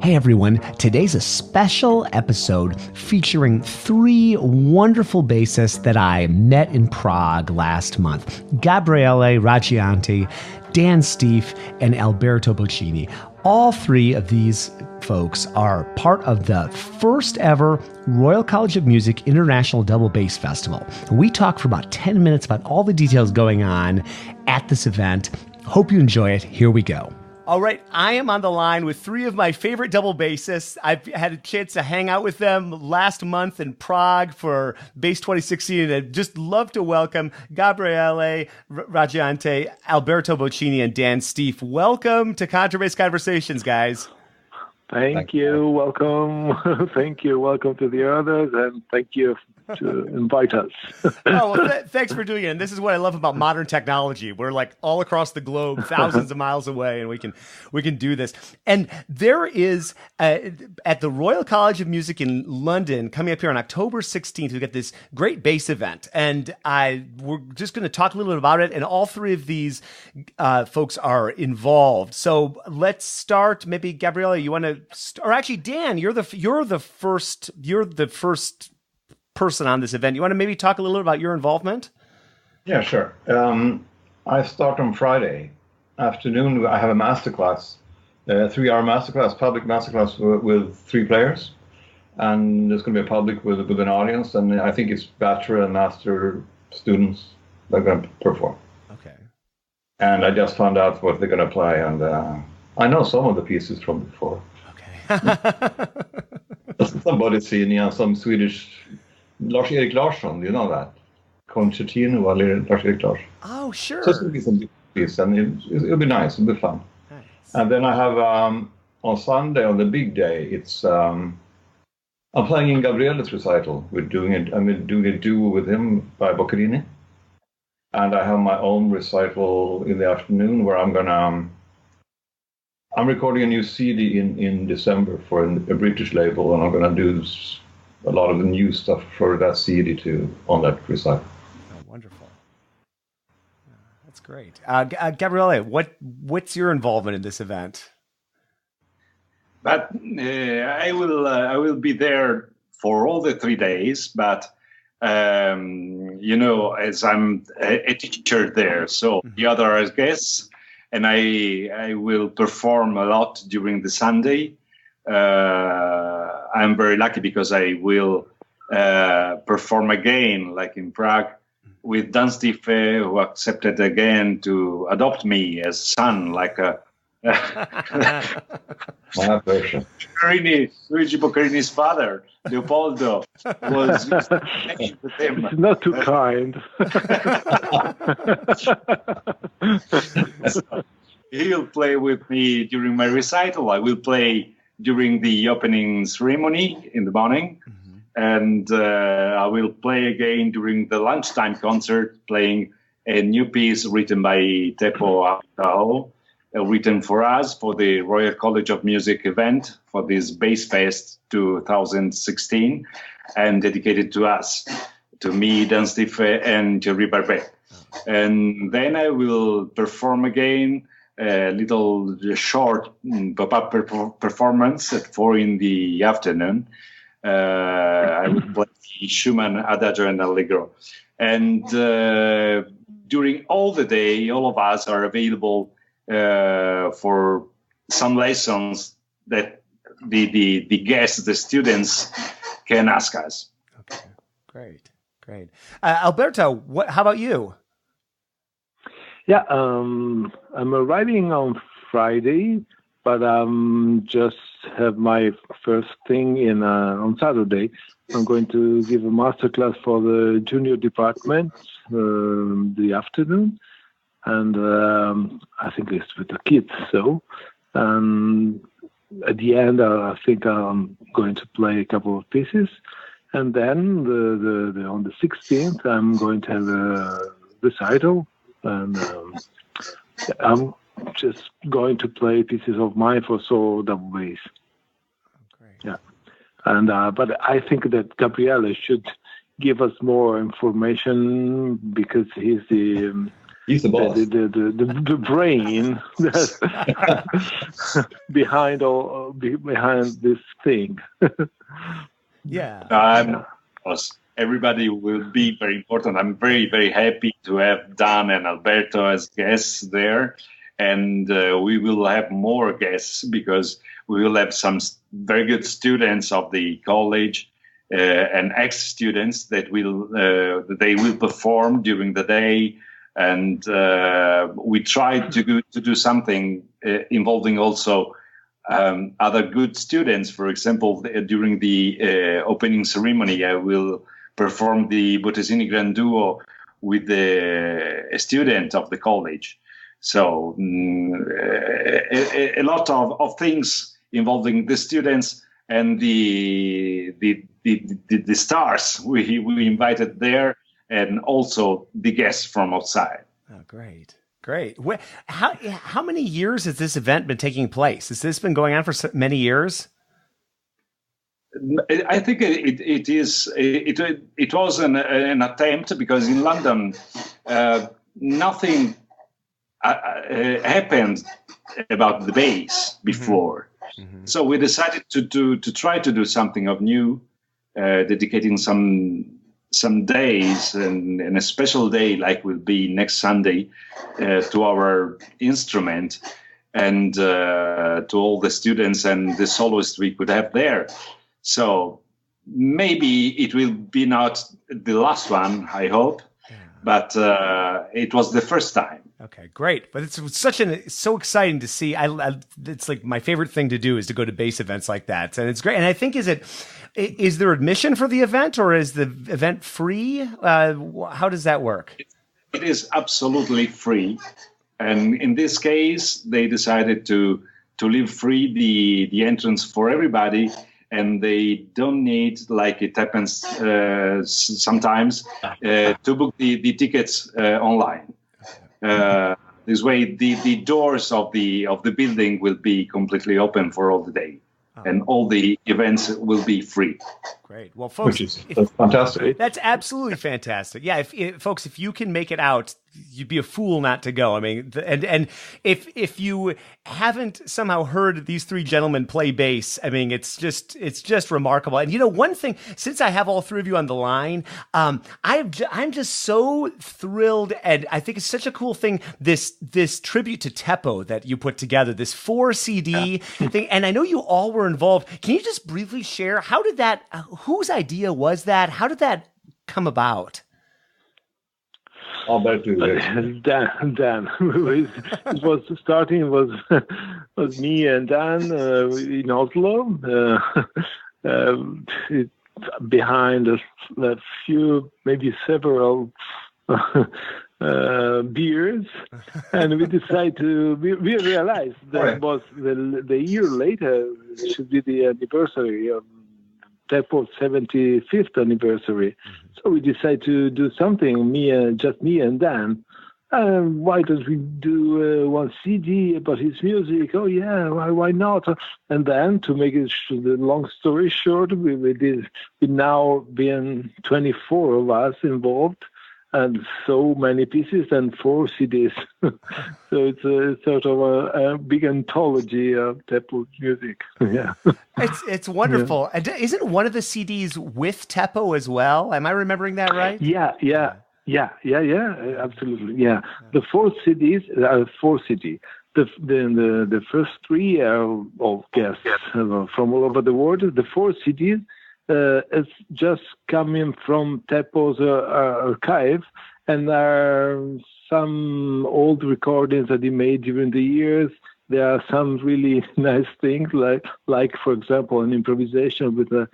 Hey everyone, today's a special episode featuring three wonderful bassists that I met in Prague last month. Gabriele Ragghianti, Dan Styffe, and Alberto Bocini. All three of these folks are part of the first ever Royal College of Music International Double Bass Festival. We talked for about 10 minutes about all the details going on at this event. Hope you enjoy it. Here we go. All right, I am on the line with three of my favorite double bassists. I've had a chance to hang out with them last month in Prague for Bass 2016, and I'd just love to welcome Gabriele Ragghianti, Alberto Bocini, and Dan Styffe. Welcome to Contrabass Conversations, guys. Thank you. Welcome. Thank you. Welcome to the others, and thank you to invite us. Thanks for doing it. And this is what I love about modern technology. We're like all across the globe, thousands of miles away, and we can do this. And there is at the Royal College of Music in London, coming up here on October 16th, we got this great bass event, and we're just going to talk a little bit about it. And all three of these folks are involved. So let's start. Maybe Gabriele, you want to, or actually Dan, you're the first person on this event. You want to maybe talk a little about your involvement? Yeah, sure. I start on Friday afternoon. I have a masterclass, 3-hour masterclass, public masterclass with three players, and there's going to be a public with an audience, and I think it's bachelor and master students that are going to perform. Okay. And I just found out what they're going to play, and I know some of the pieces from before. Okay. Somebody seen some Swedish. Lars-Erik Larsson, you know that? Concertino by Lars-Erik Larsson. Oh, sure. So it's going to be some piece, and it'll be nice, it'll be fun. Nice. And then I have, on Sunday, on the big day, it's, I'm playing in Gabriele's recital. I'm doing a duo with him by Boccherini. And I have my own recital in the afternoon where I'm recording a new CD in December for a British label, and I'm going to do a lot of the new stuff for that CD too on that recital. Oh, wonderful! That's great. Gabriele, what's your involvement in this event? But I will be there for all the 3 days. But as I'm a teacher there, so the other guests, and I will perform a lot during the Sunday. I'm very lucky because I will perform again, like in Prague, with Dan Styffe, who accepted again to adopt me as son, like a Luigi Boccherini's father, Leopoldo, was with him. It's not too kind. So he'll play with me during my recital. I will play during the opening ceremony in the morning, and I will play again during the lunchtime concert, playing a new piece written by Teppo Aho, written for us for the Royal College of Music event for this Bass Fest 2016, and dedicated to us, to me, Dan Styffe, and Thierry Barbet. And then I will perform again a little short pop-up performance at 4 in the afternoon. I will play Schumann, Adagio, and Allegro. And during all the day, all of us are available for some lessons that the guests, the students, can ask us. Okay, great. Alberto, how about you? Yeah, I'm arriving on Friday, but just have my first thing on Saturday. I'm going to give a masterclass for the junior department the afternoon, and I think it's with the kids. So at the end, I think I'm going to play a couple of pieces, and then on the 16th, I'm going to have a recital. And I'm just going to play pieces of mine for solo double bass. Great. Yeah, and but I think that Gabriele should give us more information because he's the He's the boss. The brain behind this thing. Yeah. Everybody will be very important. I'm very, very happy to have Dan and Alberto as guests there. And we will have more guests because we will have some very good students of the college and ex-students that they will perform during the day. And we tried to do something involving also other good students. For example, during the opening ceremony, I will perform the Bottesini Grand Duo with a student of the college. So a lot of things involving the students and the stars we invited there, and also the guests from outside. Oh, great. How many years has this event been taking place? Has this been going on for many years? I think it was an attempt, because in London nothing happened about the bass before. Mm-hmm. So we decided to try to do something of new, dedicating some days and a special day like will be next Sunday to our instrument and to all the students and the soloists we could have there. So maybe it will be not the last one, I hope, but it was the first time. Okay, great. But it's so exciting to see. It's like my favorite thing to do is to go to bass events like that. And it's great. And I think, is there admission for the event, or is the event free? How does that work? It is absolutely free. And in this case, they decided to leave free the entrance for everybody. And they don't need, like it happens sometimes, to book the tickets online. This way, the doors of the building will be completely open for all the day, and all the events will be free. Great. Well, folks, that's fantastic. That's absolutely fantastic. Yeah, folks, if you can make it out, you'd be a fool not to go. I mean, and if you haven't somehow heard these three gentlemen play bass, I mean, it's just remarkable. And one thing, since I have all three of you on the line, I'm just so thrilled, and I think it's such a cool thing, this tribute to Teppo that you put together, this 4 CD thing. And I know you all were involved. Can you just briefly share, how did that? Whose idea was that? How did that come about? Alberto. Dan. It was starting was me and Dan in Oslo. Behind a few, maybe several beers, and we decided we realized that was the year later should be the anniversary of Teppo's 75th anniversary. So we decided to do something, just me and Dan. Why don't we do one CD about his music? Oh yeah, why not? And then, to make it the long story short, we now been 24 of us involved, and so many pieces and 4 CDs. So it's a sort of a big anthology of Teppo's music. Yeah, it's wonderful. Yeah. Isn't one of the CDs with Teppo as well? Am I remembering that right? Yeah, absolutely. Yeah, the 4 CDs are 4 CD. The first 3 are all guests from all over the world. The 4 CDs. It's just coming from Teppo's archive, and there are some old recordings that he made during the years. There are some really nice things, like for example, an improvisation with a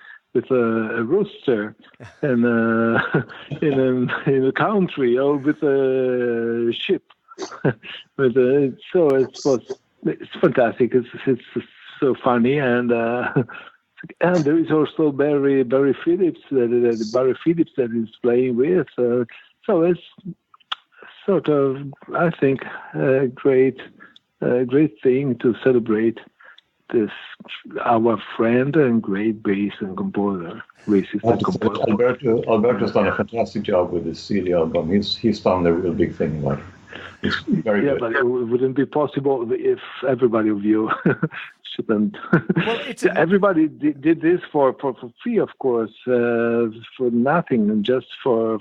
rooster and in a country, or with a ship. So it's fantastic. It's so funny, and there is also Barry Phillips, Barry Phillips that is playing with. So it's sort of, I think, a great thing to celebrate this, our friend and great bassist and composer. Alberto's done a fantastic job with this CD album. He's found a real big thing about it. It's very good. But it wouldn't be possible if everybody of you shouldn't. Well, everybody did this for free, of course, for nothing, and just for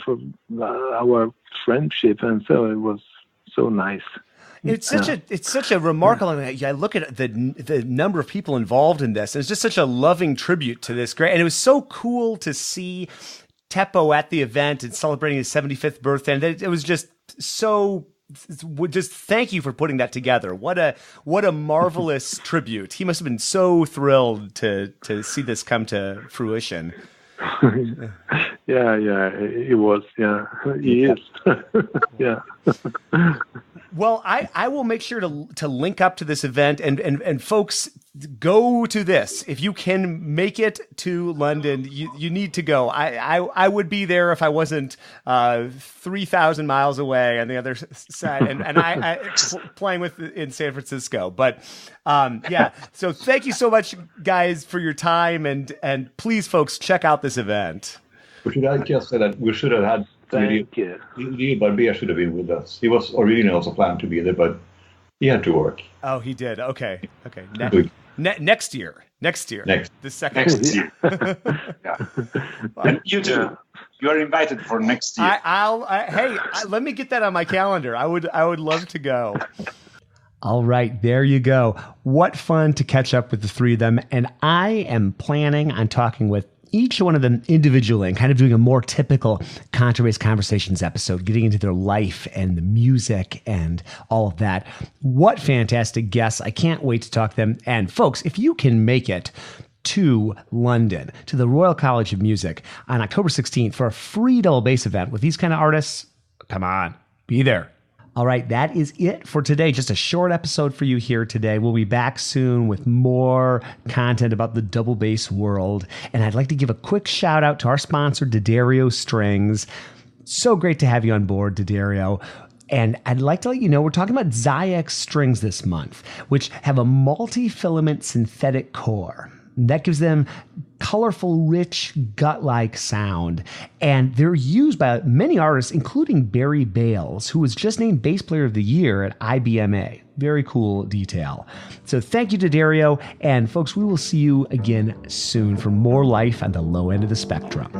our friendship, and so it was so nice. It's such a remarkable. I look at the number of people involved in this. It's just such a loving tribute to this great, and it was so cool to see Teppo at the event and celebrating his 75th birthday. And it was just so. Just thank you for putting that together. What a marvelous tribute. He must have been so thrilled to see this come to fruition. Yeah, he was. Yeah, he is. Yeah. Well, I will make sure to link up to this event and folks, go to this. If you can make it to London, you need to go. I would be there if I wasn't 3,000 miles away on the other side, and I playing in San Francisco. But yeah, so thank you so much, guys, for your time, and please, folks, check out this event. Should I just say that we should have had Leo Barbera should have been with us. He was originally also planned to be there, but he had to work. Oh, he did. Okay. Next year. The second year. Yeah. And you too. You are invited for next year. Let me get that on my calendar. I would love to go. All right, there you go. What fun to catch up with the three of them. And I am planning on talking with each one of them individually and kind of doing a more typical Contrabass Conversations episode, getting into their life and the music and all of that. What fantastic guests. I can't wait to talk to them. And folks, if you can make it to London, to the Royal College of Music on October 16th for a free double bass event with these kind of artists, come on, be there. All right, that is it for today. Just a short episode for you here today. We'll be back soon with more content about the double bass world. And I'd like to give a quick shout out to our sponsor, D'Addario Strings. So great to have you on board, D'Addario. And I'd like to let you know we're talking about Zyx strings this month, which have a multi-filament synthetic core. That gives them colorful, rich, gut-like sound. And they're used by many artists, including Barry Bales, who was just named Bass Player of the Year at IBMA. Very cool detail. So thank you to D'Addario. And folks, we will see you again soon for more life on the low end of the spectrum.